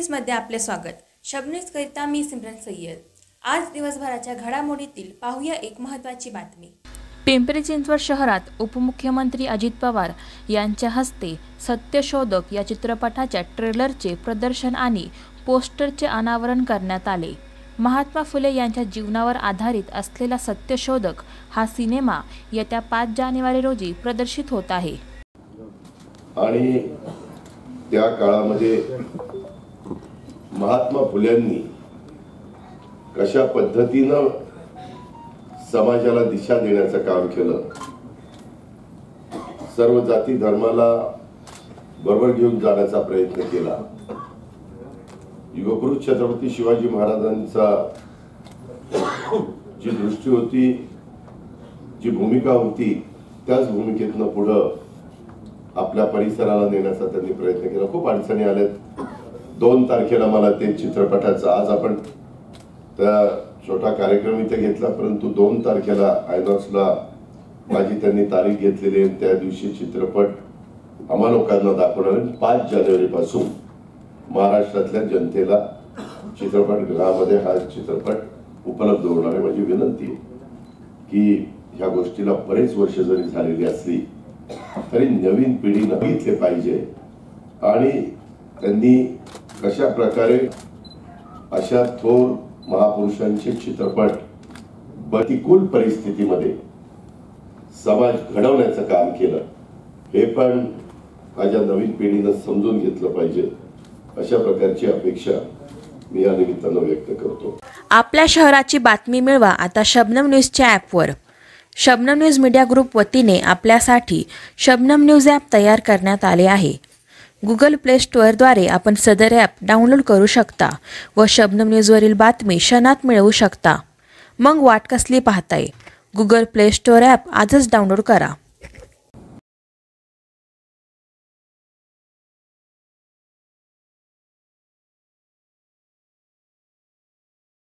न्यूजमध्ये आपले स्वागत। शब न्यूज करिता मी सिमरन सय्यद। आज दिवसभराच्या घडामोडीतील पाहूया एक महत्त्वाची बातमी। पिंपरी चिंचवड शहरात उपमुख्यमंत्री अजित पवार यांच्या हस्ते सत्यशोधक या चित्रपटाच्या ट्रेलरचे प्रदर्शन आणि पोस्टरचे अनावरण करण्यात आले। महात्मा फुले यांच्या जीवनावर आधारित असलेला सत्यशोधक हा सिनेमा येत्या 5 जानेवारी रोजी प्रदर्शित होत आहे। आणि त्या काळामध्ये महात्मा फुल्यांनी कशा पद्धतीने समाजाला दिशा देण्याचं काम केलं, सर्व जाती धर्माला बरोबर घेऊन जाण्याचा प्रयत्न केला। युगपुरुष छत्रपती शिवाजी महाराजांचा जी दृष्टी होती, जी भूमिका होती, त्याच भूमिकेतनं पुढे आपल्या परिसराला नेण्याचा त्यांनी प्रयत्न केला। खूप अडचणी आल्यात। 2 तारखेला मला ते चित्रपटाचा, आज आपण त्या छोटा कार्यक्रम इथे घेतला, परंतु 2 तारखेला आयनॉक्सला माझी त्यांनी तारीख घेतलेली आहे। त्या दिवशी चित्रपट आम्हा लोकांना दाखवणार आहे। 5 जानेवारी पासून महाराष्ट्रातल्या जनतेला चित्रपटगृहामध्ये हा चित्रपट उपलब्ध होणार आहे। माझी विनंती आहे की ह्या गोष्टीला बरेच वर्ष जरी झालेली असली तरी नवीन पिढीने बघितले पाहिजे आणि त्यांनी कशा प्रकारे अशा थोर महापुरुषांचे चित्रपट प्रतिकूल परिस्थितीमध्ये समाज घडवण्याचं काम केलं, हे पण माझ्या नवीन पिढीने समजून घेतलं पाहिजे। अशा प्रकारची अपेक्षा मी या निमित्तानं व्यक्त करतो। आपल्या शहराची बातमी मिळवा आता शबनम न्यूजच्या ॲपवर। शबनम न्यूज मीडिया ग्रुप वतीने आपल्यासाठी शबनम न्यूज ॲप तयार करण्यात आले आहे। गुगल प्ले स्टोअरद्वारे आपण सदर ॲप डाउनलोड करू शकता व शबनम न्यूजवरील बातमी क्षणात मिळवू शकता। मग वाट कसली पाहताय? गुगल प्ले स्टोअर ॲप आजच डाउनलोड करा।